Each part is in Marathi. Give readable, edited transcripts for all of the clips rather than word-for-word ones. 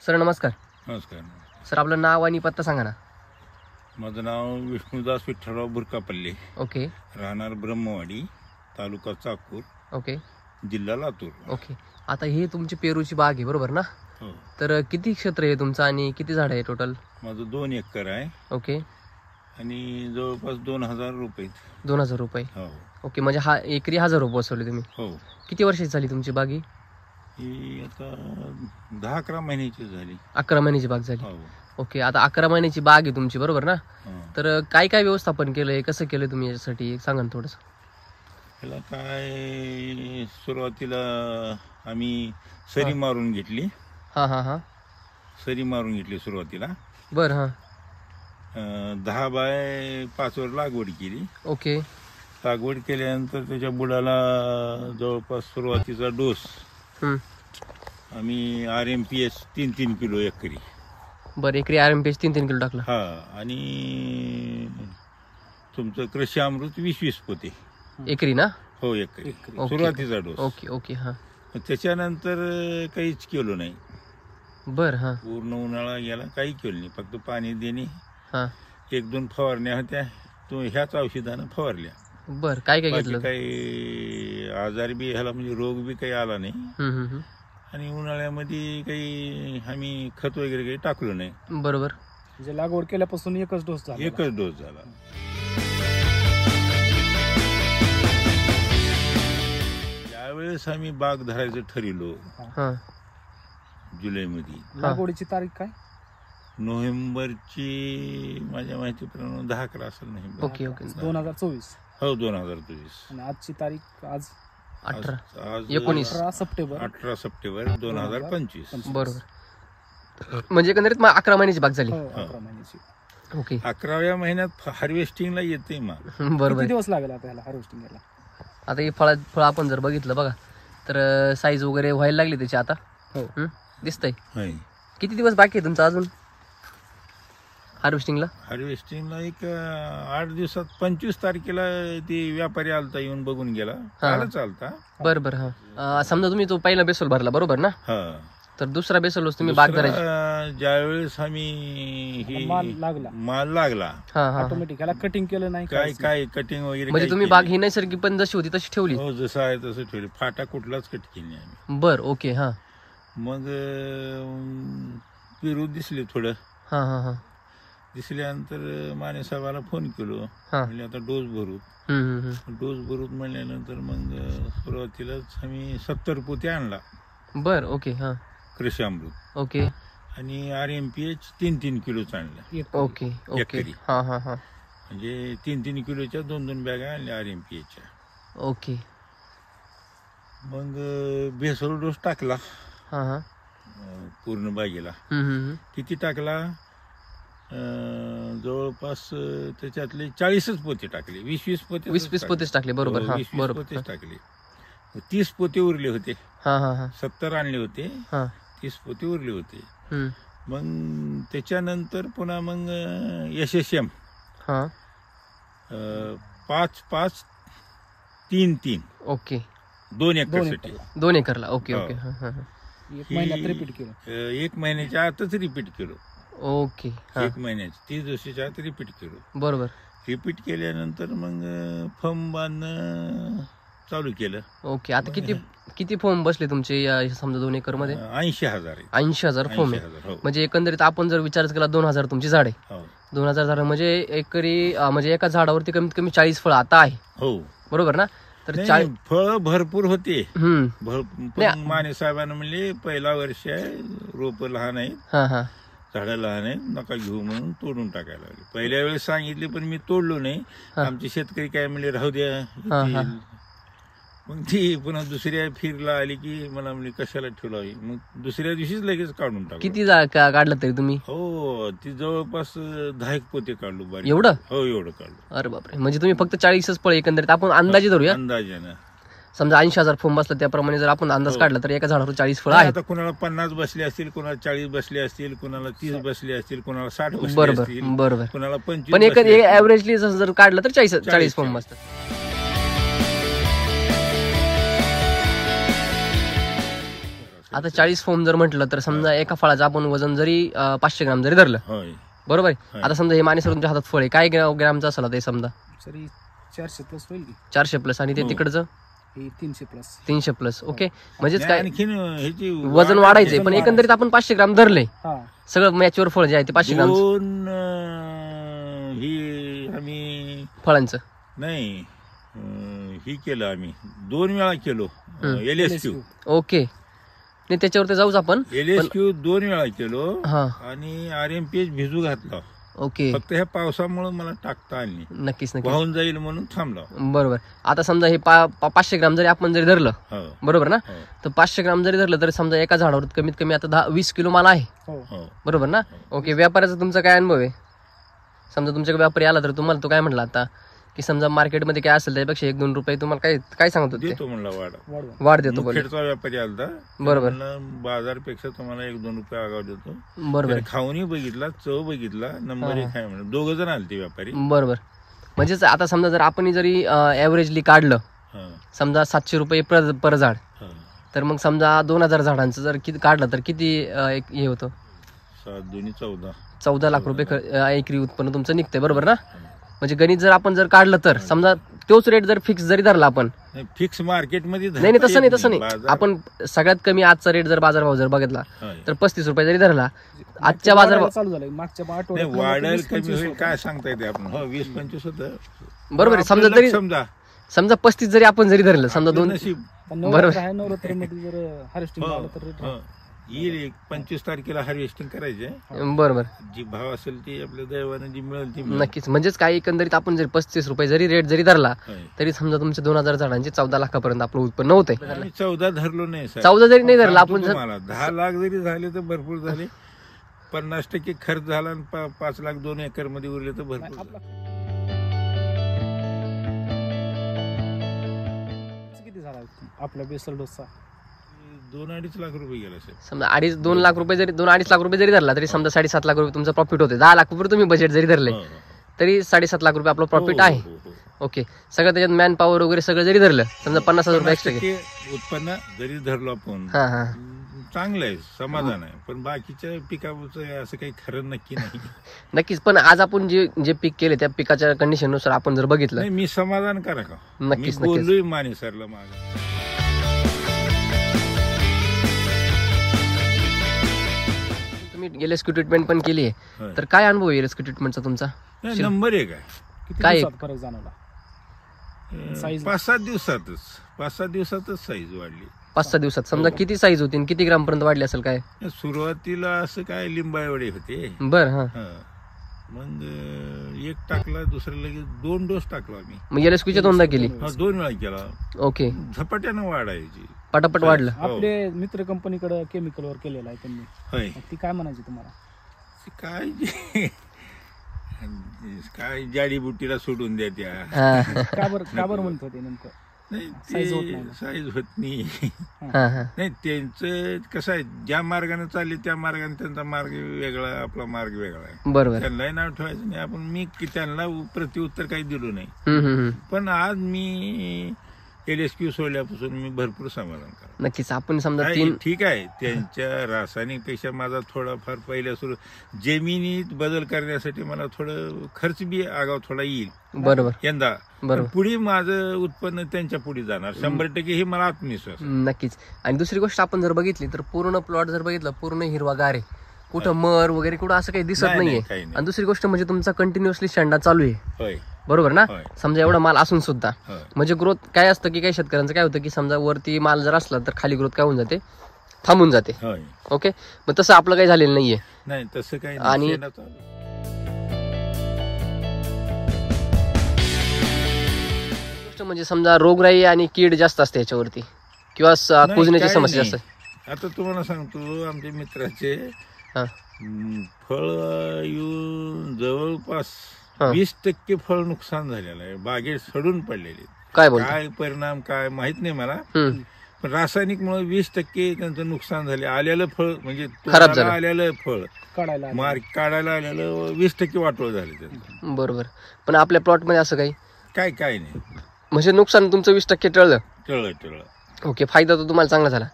सर नमस्कार. नमस्कार. सर आपलं नाव आणि पत्ता सांगा ना. माझं नाव विष्णुदास विठ्ठलराव बुरकापल्ले, ओके राहणार ब्रह्मवाडी, तालुका चाकूर, ओके जिल्हा लातूर. ओके. आता हे तुमची पेरूची बाग आहे बरोबर ना. हो, तर किती क्षेत्र आहे तुमचं आणि किती झाड आहे टोटल. माझं 2 एकर आहे ओके. आणि जवळपास 2000 रुपये. 2000 रुपये. हो ओके. म्हणजे हा एकरी 1000 रुपये बसवले तुम्ही. हो. किती वर्षाची झाली तुमची बाग ही. ही आता 10-11 महिन्याची झाली. 11 महिन्याची बाग झाली. हो. ओके. आता 11 महिन्याची बाग आहे तुमची बरोबर ना. हो. तर काय काय व्यवस्थापन केलंय, कसं केलंय तुम्ही याच्यासाठी सांगा ना थोडंसं. त्याला काय सुरुवातीला आम्ही सरी मारून घेतली. हां हां हां. सरी मारून घेतली सुरुवातीला. बरं. हां. 10 बाय 5 वर लागवड केली. ओके. लागवड केल्यानंतर त्याच्या बुडाला जवळपास सुरुवातीचा डोस आम्ही RMPH 3-3 किलो एकरी. बरं. एकरी RMPH 3-3 किलो टाकला. हा. आणि तुमचं कृषी अमृत 20-20 पोते एकरी ना. हो एकरी. ओके. सुरुवातीचा डोस. Okay okay. हां. त्याच्यानंतर काहीच केलं नाही. बरं. हां पूर्ण उन्हाळा गेला, काही केलं नाही. फक्त पाणी देणे, हां. 1-2 फवारण्या होत्या, तो ह्याच औषधानं फवारल्या. बरं. काय काय बाकी घेतलं. काही आजार बी ह्याला म्हणजे रोग बी काही आला नाही. आणि उन्हाळ्यामध्ये काही आम्ही खत वगैरे काही टाकलो नाही. बरोबर. म्हणजे लागवड केल्यापासून एकच डोस झाला. एकच डोस झाला. ज्यावेळेस आम्ही बाग धरायचं ठरलो हां. जुलैमध्ये, लागवडीची तारीख काय. नोव्हेंबरची माझ्या माहितीप्रमाणे 10-11 असेल. नोव्हेंबर. Okay okay. 2024. हो 2024. आणि आजची तारीख आज 18 आज 19 18 सप्टेंबर 18 सप्टेंबर 2025. बरोबर. म्हणजे एकंदरीत 11 महिन्याची बाग झाली. हो, 11 महिन्याची. ओके. 11व्या महिन्यात हार्वेस्टिंगला येते मग. बरोबर. किती दिवस लागेल आता ह्याला हार्वेस्टिंग यायला. आता हे फळ आपण जर बघितलं बघा तर साईज वगैरे व्हायला लागली त्याची आता. हो. दिसतंय. होय. किती दिवस बाकी आहे तुमचं अजून हार्वेस्टिंगला. हार्वेस्टिंगला एक 8 दिवसात 25 तारखेला ते व्यापारी आलता, येऊन बघून गेला. कालच आलता. बरं बरं. हां. समजा तुम्ही तो पहिला बेसल भरला बरोबर ना. हा. तर दुसरा बेसल तुम्ही बाग धरायची. ज्यावेळेस आम्ही माल लागला हां हां. ऑटोमॅटिक ह्याला कटिंग केलं नाही काय काय कटिंग वगैरे म्हणजे काही तुम्ही केली बाग ही नैसर्गिक पण जशी होती तशी ठेवली. हो, जसं आहे तसं ठेवली. फाटा कुठलाच कट केली नाही आम्ही. बरं. ओके. हां मग पेरू दिसले थोडं. हां हां हां. दिसल्यानंतर माने साहेबाला फोन केलो. म्हणजे आता डोस भरू. डोस भरूत म्हणल्यानंतर मग सुरुवातीलाच आम्ही 70 पोते आणला. बरं. ओके. हां. कृषी अमृत. ओके. आणि RMPH 3-3 किलोच आणला. Okay okay. एकरी. हां हां हां. म्हणजे 3-3 किलोच्या 2-2 बॅगा आणल्या RMPHच्या. ओके. मग बेसल डोस टाकला हां हां. पूर्ण बागेला. किती टाकला. जवळपास त्याच्यातले 40च पोते टाकले. 20-20 पोते. 20 पोतेच टाकले. बरोबर. हां 20 बरोबर. पोतेच टाकले. 30 पोते उरले होते. हां हां हां. 70 आणले होते. हां. 30 पोते उरले होते. मग त्याच्यानंतर पुन्हा मग SSM हां. 5-5-3-3 ओके. 2 एकरसाठी. 2 एकरला. Okay okay. हां हां. एक महिन्यात रिपीट केलं. 1 महिन्याच्या आतच रिपीट केलो. ओके. हां. 1 महिन्याची 30 दिवसाच्या आत रिपीट केलो. बरोबर. रिपीट केल्यानंतर मग फर्म बांधणं चालू केलं. ओके. आता किती फॉर्म बसले तुमचे या समजा 2 एकर मध्ये. 80,000. 80,000 फॉर्म आहे. 80,000. हो. म्हणजे एकंदरीत आपण जर विचार केला 2000 तुमची झाड आहे. हो. 2000 झाड म्हणजे एकरी म्हणजे एका झाडावरती कमीत कमी 40 फळं आता आहे. हो. बरोबर ना. तर फळ भरपूर होते. माने साहेबांना म्हणले पहिला वर्ष आहे, रोप लहान आहे, हां हां. झाडं लहान आहेत, नका घेऊ म्हणून तोडून टाकायला लागले. पहिल्या वेळेस सांगितले पण मी तोडलो नाही. आमचे शेतकरी काय म्हणले राहू द्या येतील. मग ती पुन्हा दुसऱ्या फिरला आली की मला म्हणली कशाला ठेवलावी. मग दुसऱ्या दिवशीच लगेच काढून टाकलं. किती काढलं तरी तुम्ही. हो. ती जवळपास 10 पोते काढलो. बारीक. एवढं. हो एवढं काढलो. अरे बापरे. म्हणजे तुम्ही फक्त 40च फळ एकंदरीत आपण अंदाजे धरूया. अंदाजानं समजा 80,000 फॉर्म बसला त्याप्रमाणे जर आपण अंदाज काढला तर एका झाडावर 40 फळं आहेत. आता कुणाला 50 बसले असतील, कुणाला 40 बसले असतील, कुणाला 30 बसले असतील, कुणाला 60 बसले बरोबर असतील, बरोबर. कुणाला 25. पण एक ऍव्हरेजली जर काढलं तर 40 फॉर्म बसतात. आता 40 फोम जर म्हटलं तर समजा एका फळाचं आपण वजन जरी 500 ग्राम जरी धरलं, होय बरोबर आहे. आता समजा हे माने सर तुमच्या हातात फळ आहे, काय ग्रामचं असेल ते समजा तरी 400 प्लस होईल की 400 प्लस आणि ते तिकडचं हे 300 प्लस 300 प्लस. ओके, म्हणजेच काय आणखीन ह्याची वजन वाढायचंय, पण एकंदरीत आपण 500 ग्राम धरले, हा सगळं मॅचवर फळ जे आहे ते 500 ग्राम दोन ही आम्ही फळांचं. नाही ही केलं आम्ही 2 वेळा केलो LSQ. ओके, नाही त्याच्यावरती जाऊच आपण. LSQ 2 वेळा केलो हा, आणि RMPH भिजू घातला. ओके, फक्त ह्या पावसामुळे मला टाकता आली नाही. नक्कीच नक्कीच, वाहून जाईल म्हणून थांबलो. बरोबर. आता समजा हे 500 ग्राम जरी आपण जरी धरलं, हो बरोबर ना, हो तर 500 ग्राम जरी धरलं तरी समजा एका झाडावर कमीत कमी आता 20 किलो माल आहे, हो हो बरोबर ना. ओके, व्यापाराचा तुमचा काय अनुभव आहे? समजा तुमच्याकडे व्यापारी आला तर तुम्हाला तो काय म्हटला आता की समजा मार्केटमध्ये काय असेल त्यापेक्षा 1-2 रुपये तुम्हाला काय काय सांगत होते? देतो म्हणला वाढवा वाढ देतो बोल, खेडचा व्यापारी आलता. बरोबर. म्हणलं बाजारपेक्षा तुम्हाला 1-2 रुपये आगाव देतो. बरोबर त्याने खाऊनही बघितला, चव बघितला, नंबर 1 आहे म्हणून. 2 जण आलते व्यापारी. बरोबर. म्हणजेच आता समजा जर आपण जरी ॲव्हरेजली काढलं हा, समजा 700 रुपये पर झाड, हा. तर मग समजा 2000 झाडांचं जर किती काढलं तर किती एक हे होतं? 7 दूनी 14. 14 लाख रुपये एकरी उत्पन्न तुमचं निघतंय, बरोबर ना. म्हणजे गणित जर आपण जर काढलं तर समजा तोच रेट जर फिक्स जरी धरला आपण, फिक्स मार्केटमध्ये नाही नाही तसं नाही तसं नाही, आपण सगळ्यात कमी आजचा रेट जर बाजारभाव जर बघितला तर 35 रुपये जरी धरला आजच्या बाजारभाव, चालू झालं मागच्या आठवड्यात वाढेल कमी होईल काय सांगता येते आपण. हो 20-25 होतं बरोबर आहे. समजा जरी समजा 35 जरी आपण जरी धरलं समजा 2, नशीब. नवरात्रामध्ये जर हार्वेस्टिंग हो, झालं तर rate हो. येईल 25 तारखेला हार्वेस्टिंग करायचे. बरोबर, जी भाव असेल ती आपल्या दैवाने जी मिळेल ती मिळेल. नक्कीच. म्हणजेच काय एकंदरीत आपण जरी 35 रुपये जरी रेट जरी धरला होय. तरी समजा तुमच्या 2000 झाडांचे 14 लाखापर्यंत आपलं उत्पन्न होतंय. आम्ही 14 धरलो नाही साहेब. 14 जरी नाही धरला आपण जर 10 लाख जरी झाले तर भरपूर झाले. 50% खर्च झाला आणि 5 लाख 2 एकर मध्ये उरले तर भरपूर झाले. किती झाला आपला बेसल डोसा? 2-2.5 लाख रुपये गेला साहेब. समजा 2.5 लाख रुपये जरी 2-2.5 लाख रुपये जरी धरला तरी समजा 7.5 लाख रुपये तुमचा प्रॉफिट होते. 10 लाख रुपये तुम्ही बजेट जरी धरले हो, हो. तरी 7.5 लाख रुपये आपलं प्रॉफिट आहे. हो, हो, हो. ओके, सगळं त्याच्यात मॅन पॉवर वगैरे सगळं जरी धरलं समजा 50,000 रुपये एक्स्ट्रा 50% उत्पन्न जरी धरलो आपण हा हा चांगलं आहे, समाधान आहे. पण बाकीच्या पिकाचं असं काही खरं नक्की नाही. नक्कीच. पण आज आपण जे पीक केले त्या पिकाच्या कंडिशननुसार आपण जर बघितलं, नाही मी समाधान करा का मी नक्कीच नक्कीच. बोललोय माने सरला माझं. तुम्ही LSQ ट्रीटमेंट पण केली आहे, होय. तर काय अनुभव आहे LSQ ट्रीटमेंटचा तुमचा? नाही, नंबर 1 आहे. किती काय? दिवसात फरक जाणवला? Size? 5-7 दिवसातच साईज वाढली. 5-6 दिवसात समजा किती साईज होती आणि किती ग्राम पर्यंत वाढली असेल काय? सुरुवातीला असं काय लिंबा एवढे होते. बर, हा. हा. मग 1 टाकला, दुसरा लगेच 2 डोस टाकला आम्ही. मग LSQ 2दा केली. 2 वेळा केला. ओके, झपाट्यानं वाढायची. पटापट वाढलं. हो. आपले मित्र कंपनीकडे केमिकलवर केलेला आहे त्यांनी, होय. ती काय म्हणायची तुम्हाला? काय काय जाडीबुटीला सोडून द्या त्या. हा का बरं म्हणत होते नेमकं? नाही Size होत नाही. साईज होत नाही. हा हा नाही त्यांचं कसं आहे, ज्या मार्गाने चालले त्या मार्गाने त्यांचा मार्ग वेगळा, आपला मार्ग वेगळा आहे. बरोबर. त्यांनाही नाव ठेवायचं नाही आपण. मी त्यांना प्रत्युत्तर काही दिलो नाही. हम्म. पण आज मी LSQ सोडल्यापासून मी भरपूर समाधान करा. नक्कीच. आपण समजा नाही, 3 ठीक आहे, त्यांच्या रासायनिक पेक्षा माझा थोडाफार पहिल्या सुरू जमिनीत बदल करण्यासाठी मला थोडं खर्च बी आगाव थोडा येईल बरोबर यंदा. बरोबर. पुढे माझं उत्पन्न त्यांच्या पुढे जाणार 100% हे मला आत्मविश्वास आहे. नक्कीच. आणि दुसरी गोष्ट आपण जर बघितली तर पूर्ण प्लॉट जर बघितलं पूर्ण हिरवागार आहे, कुठं मर वगैरे कुठं असं काही दिसत नाही, नाहीये. काही नाही. आणि दुसरी गोष्ट म्हणजे तुमचा कंटिन्युअसली शेंडा चालू आहे, होय बरोबर ना. होय. समजा एवढा माल असून सुद्धा होय. म्हणजे ग्रोथ काय असतं की काही शेतकऱ्यांचं काय होतं की समजा वरती माल जर असला तर खाली ग्रोथ काय होऊन जाते, थांबून जाते. होय. ओके, मग तसं आपलं काही झालेलं नाहीये. नाही तसं काही आणि- शेंडा चालू. गोष्ट म्हणजे समजा रोगराई आणि कीड जास्त असते याच्यावरती किंवा नाही, कुजण्याची काही समस्या नाही. असते. आता तुम्हाला सांगतो, आमच्या मित्राचे हा फळ येऊन जवळपास हा. 20% फळ नुकसान झालेलं आहे. बागेत सडून पडलेले. काय बोलतो? काय परिणाम काय माहित नाही मला. हम्म. पण रासायनिक मुळे 20% त्यांचं नुकसान झाले. आलेलं फळ म्हणजे खराब तोंडाला झालं. आलेलं फळ काढायला आलं. मार्क काढायला आलेलं 20% वाटोळ झाले त्याचं. बरोबर. पण आपल्या प्लॉट मध्ये असं काही काय नाही. म्हणजे नुकसान तुमचं 20% टळलं. टळलं. ओके, फायदा तर तुम्हाला चांगला झाला.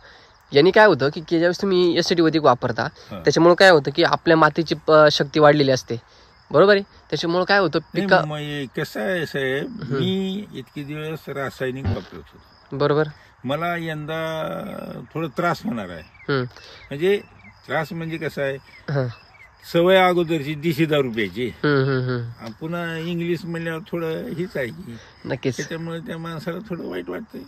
यांनी काय होतं की ज्यावेळेस तुम्ही एसटी वैदिक वापरता हा. त्याच्यामुळे काय होतं की आपल्या मातीची शक्ती वाढलेली असते, बरोबर आहे. त्याच्यामुळे काय होतं पिका, कसं आहे साहेब, मी इतके दिवस रासायनिक वापरत होतो. बरोबर. मला यंदा थोडं त्रास होणार आहे. म्हणजे त्रास म्हणजे कसं आहे, हं, सवय अगोदरची ₹10,000 हं, हं, हं. पुन्हा इंग्लिश म्हणल्यावर थोडं हीच आहे की नक्कीच. त्याच्यामुळे त्या माणसाला थोडं वाईट वाटतंय.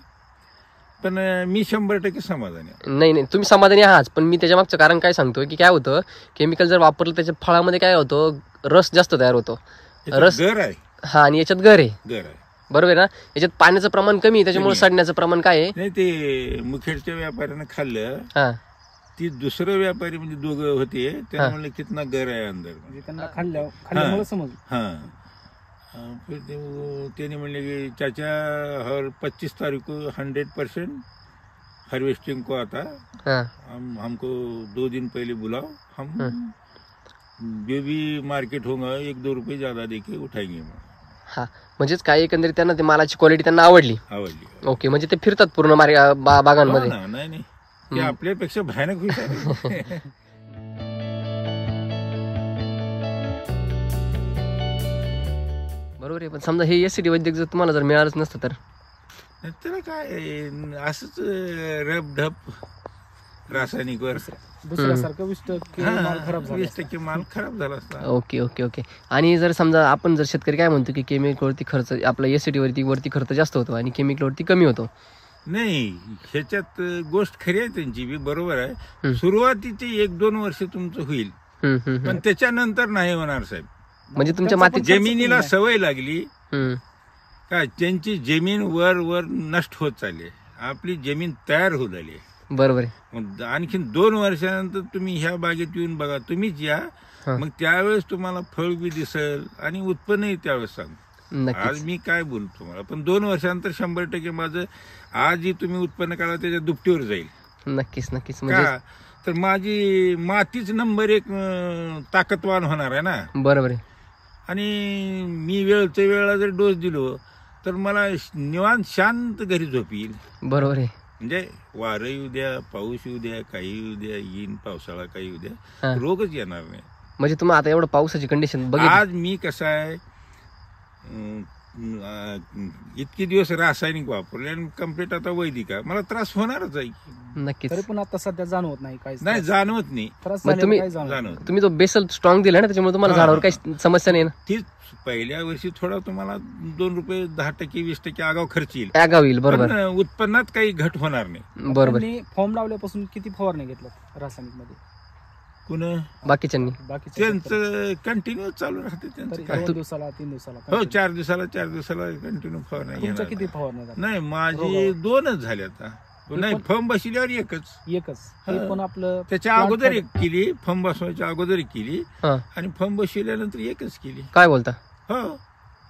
पण मी 100% समाधानी आहे. नाही नाही, तुम्ही समाधानी आहात, पण मी त्याच्या मागचं कारण काय सांगतोय की काय होतं, केमिकल जर वापरलं त्याच्या फळामध्ये काय होतं, रस जास्त तयार होतो. याच्यात रस घर आहे, हा, आणि याच्यात घर आहे, घर आहे. बरोबर आहे ना. याच्यात पाण्याचं प्रमाण कमी आहे, त्याच्यामुळे कमी आहे. सडण्याचं प्रमाण काय आहे. नाही, ते मुखेडच्या व्यापाऱ्यानं खाल्लं, हा, ती दुसरं व्यापारी म्हणजे दोघं होते, त्यांना म्हणलं कितना घर आहे अंदर. म्हणजे त्यांना खाल्ल्यामुळे समजलं. हाँ फिर त्याने म्हणले की चाचा हर 25 तारीख को 100% हार्वेस्टिंग को आता, हा, हमको 2 दिन पहले बुलाओ, हम जो भी मार्केट होगा 1-2 रुपये ज्यादा देके उठाएंगे. हा. म्हणजेच काय एकंदरीत त्यांना ते मालाची क्वालिटी त्यांना आवडली. आवडली. ओके, म्हणजे ते फिरतात पूर्ण बागांमध्ये. हो ना, नाही नाही, ते आपल्यापेक्षा भयानक हुशार आहे. बरोबर आहे. पण समजा हे एसटी वैद्यक जर तुम्हाला जर मिळालंच नसतं तर त्याला काय असंच रबढप रासायनिकवर दुसऱ्यासारखं 20% माल खराब झाला. 20% माल खराब झाला असता. Okay okay okay. आणि जर समजा आपण जर शेतकरी काय म्हणतो की केमिकलवरती खर्च, आपला एसटी वरती खर्च जास्त होतो आणि केमिकलवरती कमी होतो. नाही, ह्याच्यात गोष्ट खरी आहे त्यांची बी, बरोबर आहे. सुरुवातीचे 1-2 वर्ष तुमचं होईल, हम्म, हम्म, हम्म. पण त्याच्यानंतर नाही होणार साहेब. म्हणजे तुमच्या मातीत जमिनीला सवय लागली हम्म, का, त्यांची जमीन वर वर नष्ट होत चालली, आपली जमीन तयार होत आली. बरोबर आहे. मग आणखीन 2 वर्षानंतर तुम्ही ह्या बागेत येऊन बघा, तुम्हीच या, हा. मग त्यावेळेस तुम्हाला फळ बी दिसेल आणि उत्पन्नही त्यावेळेस सांग. नक्कीच. आज मी काय बोलतो तुम्हाला, पण 2 वर्षानंतर 100% माझं आज जी तुम्ही उत्पन्न काढा त्याच्या दुपटीवर जाईल. नक्कीच नक्कीच. म्हणजे का तर माझी मातीच नंबर 1 ताकदवान होणार आहे ना. बरोबर आहे. आणि मी वेळच्या वेळेला जर डोस दिलो तर मला निवांत शांत घरी झोप येईल. बरोबर आहे. म्हणजे वारं येऊ द्या, पाऊस येऊ द्या, काही येऊ द्या, येईन पावसाळा काही येऊ हा. द्या, रोगच येणार नाही. म्हणजे तुम्ही आता एवढं पावसाची कंडिशन बघितली. आज मी कसं आहे, इतके दिवस रासायनिक वापरले आणि कम्प्लीट आता वैदिक आहे, मला त्रास होणारच आहे. नक्कीच. तरी पण आता सध्या जाणवत नाही काही नाही, जाणवत नाही. त्रास मग तुम्ही- काय जाणवत जाणवत तुम्ही जो बेसल स्ट्रॉंग दिला ना, त्याच्यामुळे तुम्हाला हा. झाडावर काही समस्या नाही ना. तीच पहिल्या वर्षी थोडा तुम्हाला 2 रुपये 10% 20% आगाव खर्च येईल, आगाव येईल. बरोबर पण उत्पन्नात काही घट होणार नाही. बरोबर. त्यांनी फॉर्म लावल्यापासून किती फवारणी घेतलं रासायनिक मध्ये कुण बाकीच्यांनी बाकीचे त्यांचं कंटिन्यू चालू राहते त्यांचं काय. 2 दिवसाला 3 दिवसाला हो, 4 दिवसाला कंटिन्यू फवारणी तुमच्या घेणार. किती फवारण्या झाल्या? नाही, माझी 2च झाले आता. नाही, फर्म बसल्यावर एकच. एकच. ते पण आपलं त्याच्या अगोदर एक केली, फर्म बसवायच्या अगोदर एक केली, हा. आणि फर्म बसविल्यानंतर एकच केली. काय बोलता. हो,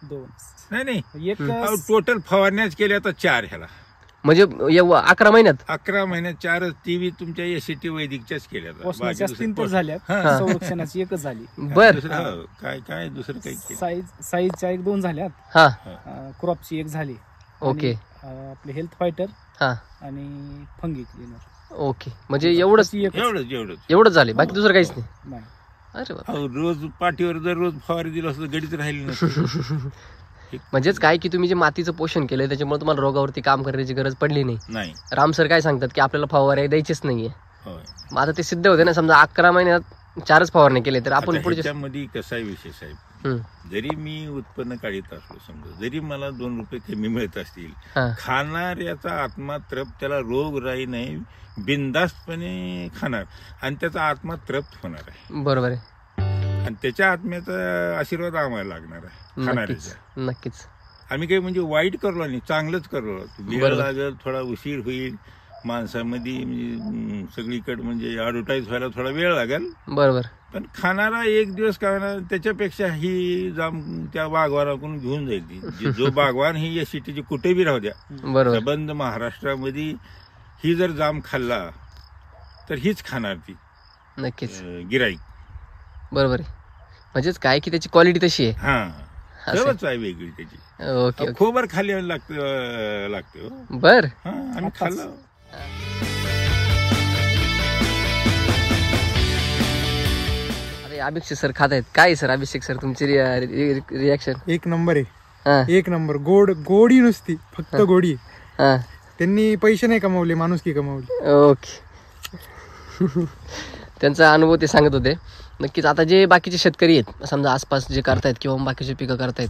2 नाही एक टोटल फवारण्याच केल्या आता 4 ह्याला. म्हणजे 11 महिन्यात 11 महिन्यात 4च. ती बी तुमच्या एसटी वैदिकच्याच केल्या. पोषणाच्या 3 तर झाल्या, हा. संरक्षणाची एकच झाली. बर. काय काय दुसरं काही केलं. साईजच्या 1-2 झाल्यात. हा. क्रॉपची एक झाली. ओके. आणि आपले हेल्थ फायटर हा. आणि फंगी क्लिनर. ओके. म्हणजे एवढंच एवढंच एवढंच झाले, बाकी दुसरं काहीच नाही. नाही. अरे बाप. अहो, रोज पाठीवर जर रोज फवारी दिलं असतं गडीच राहिली नसतं. म्हणजेच काय की तुम्ही जे मातीचं पोषण केलंय त्याच्यामुळे तुम्हाला रोगावरती काम करण्याची गरज पडली नाही. नाही. राम सर काय सांगतात की आपल्याला फवारे द्यायचेच नाहीये. होय. मग आता ते सिद्ध होते ना. समजा 11 महिन्यात 4च फवारणी केले तर आपण पुढे. त्याच्यामध्ये कसा विषय साहेब, जरी मी उत्पन्न काढत असलो, समजा जरी मला 2 रुपये कमी मिळत असतील, खाणाऱ्याचा आत्मा तृप्त, त्याला रोग राही नाही, बिनधास्तपणे खाणार आणि त्याचा आत्मा तृप्त होणार आहे. बरोबर आहे. आणि त्याच्या आत्म्याचा आशीर्वाद आम्हाला लागणार आहे नक्कीच खाणाऱ्याचा. नक्कीच. आम्ही काही म्हणजे वाईट करलो नाही, चांगलंच करलो. वेळ लागेल, थोडा उशीर होईल, माणसामध्ये म्हणजे सगळीकडे म्हणजे ऍडव्हर्टाईज व्हायला थोडा वेळ लागेल. बरोबर. पण खाणारा एक दिवस खाणार, त्याच्यापेक्षा ही जाम त्या बागवानाकडून घेऊन जाईल ती. जो बागवान ही या सिटीची कुठे बी राहू द्या, बरोबर. संबंध महाराष्ट्रामध्ये ही जर जाम खाल्ला तर हीच खाणार ती नक्कीच. गिराईक. बरोबर आहे. म्हणजेच काय की त्याची क्वालिटी तशी आहे. हा, चवच आहे वेगळी त्याची. Okay okay. खोबर खाली लागते. बर. हा, आम्ही खाल्लं. अभिषेक सर खात आहेत काय सर अभिषेक सर तुमची रिॲक्शन? एक नंबर आहे. हा. एक नंबर. गोडी नुसती, फक्त गोडी. हा त्यांनी पैसे नाही कमावले, माणुसकी कमावली. ओके. त्यांचा अनुभव ते सांगत होते. नक्कीच आता जे बाकीचे शेतकरी आहेत समजा आसपास जे करतायत किंवा बाकीचे पिकं करतायत,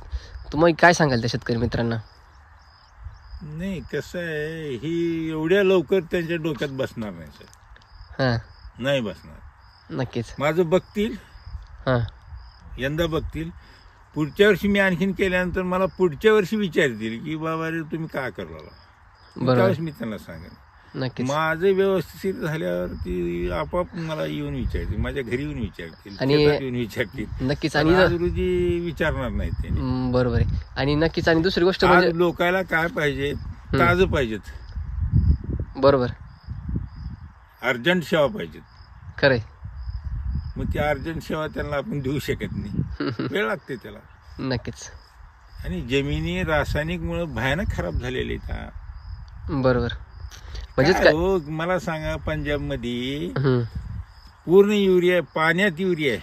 तुम्ही काय सांगाल त्या शेतकरी मित्रांना? नाही कसं आहे, ही एवढ्या लवकर त्यांच्या डोक्यात बसणार नाही सर, हां नाही बसणार. नक्कीच. माझं बघतील, हां यंदा बघतील, पुढच्या वर्षी मी आणखीन केल्यानंतर मला पुढच्या वर्षी विचारतील की बाबा रे तुम्ही का करला, बरोबर. त्यावेळेस मी त्यांना सांगेन. नक्कीच. माझं व्यवस्थित झाल्यावरती आपोआप मला येऊन विचारतील, माझ्या घरी येऊन विचारतील, आणि शेतात येऊन विचारतील. नक्कीच. आणि आणि रोजी विचारणार नाहीत त्यांनी. बरोबर आहे. आणि नक्कीच. आणि दुसरी गोष्ट आज म्हणजे लोकायला काय पाहिजे, ताजं पाहिजेत, बरोबर अर्जंट सेवा पाहिजेत. खरंय. मग ती अर्जंट सेवा त्यांना आपण देऊ शकत नाही, वेळ लागते त्याला. नक्कीच. आणि जमिनी रासायनिक मुळे भयानक खराब झालेले आहेत. बरोबर. म्हणजेच काय काय हो, मला सांगा, पंजाब मध्ये हम्म. पूर्ण युरिया, पाण्यात युरिया आहे.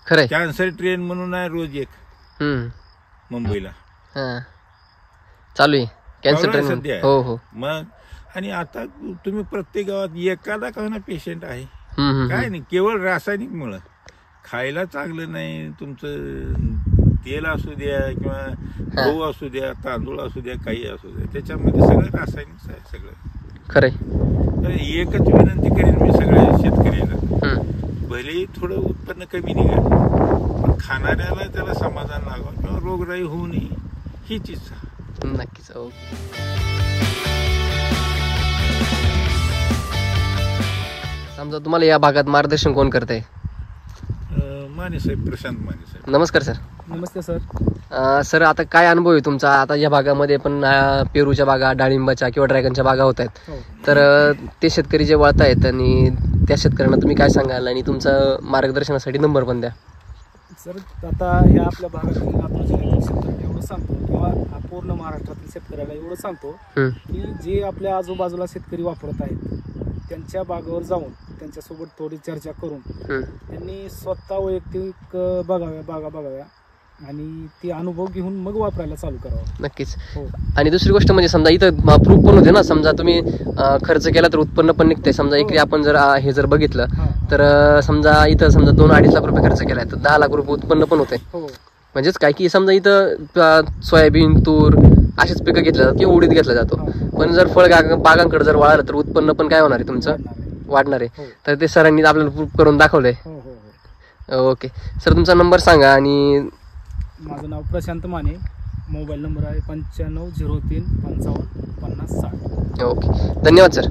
खरंय. कॅन्सर ट्रेन म्हणून आहे रोज एक हम्म. मुंबईला, हां चालू आहे कॅन्सर चालू आहे ट्रीटमेंट. सध्या. हो हो. मग आणि आता तुम्ही प्रत्येक गावात एखादा का ना पेशंट आहे. हम्म, हम्म, काय नाही, केवळ रासायनिक मुळे. खायला चांगलं नाही, तुमचं तेल असू द्या किंवा गहू असू द्या, तांदूळ असू द्या, काही असू द्या, त्याच्यामध्ये सगळं रासायनिक आहे सगळं. खरंय. तर एकच विनंती करेन मी सगळ्या शेतकऱ्यांना, हम्म. भलेही थोडं उत्पन्न कमी निघेल, पण खाणाऱ्याला त्याला समाधान लागावं किंवा रोगराई होऊ नये हीच इच्छा. नक्कीच. हो. समजा तुम्हाला या भागात मार्गदर्शन कोण करते? माने साहेब, प्रशांत माने साहेब. नमस्कार सर. नमस्ते सर. सर आता काय अनुभव आहे तुमचा? आता या भागामध्ये पण पेरूच्या बागा, डाळिंबाच्या किंवा ड्रॅगनच्या बागा होत आहेत, हो. तर ते शेतकरी जे वळत आहेत आणि त्या शेतकऱ्यांना तुम्ही काय सांगाल आणि तुमचं मार्गदर्शनासाठी नंबर पण द्या. सर आता ह्या आपल्या भागातील लातूर जिल्ह्यातील शेतकऱ्याला एवढं सांगतो किंवा पूर्ण महाराष्ट्रातील शेतकऱ्याला एवढं सांगतो हम्म. की जे आपल्या आजूबाजूला शेतकरी वापरत आहेत त्यांच्या बागावर जाऊन त्यांच्यासोबत थोडी चर्चा करून हम्म. त्यांनी स्वतः वैयक्तिक बागा बघाव्या आणि ते अनुभव घेऊन मग वापरायला चालू करावं. नक्कीच. हो. आणि दुसरी गोष्ट म्हणजे समजा इथं प्रूफ पण होते ना, समजा तुम्ही खर्च केला तर उत्पन्न पण निघते. समजा एकरी आपण जर हे जर बघितलं हां. तर समजा इथं समजा 2-2.5 लाख रुपये खर्च केलाय तर 10 लाख रुपये उत्पन्न पण होते. हो. म्हणजेच काय की समजा इथं सोयाबीन, तूर अशीच पिकं घेतल्या जातात किंवा उडीद घेतला जातो, पण जर फळ बागांकडे जर वळालं तर उत्पन्न पण काय होणार आहे तुमचं, वाढणार आहे. वाढणार आहे. हो. तर ते सरांनी आपल्याला प्रूफ करून दाखवलंय. हो हो हो. ओके सर, तुमचा नंबर सांगा. आणि माझं नाव प्रशांत माने, मोबाईल नंबर आहे 9503 55 50 60. ओके, धन्यवाद सर.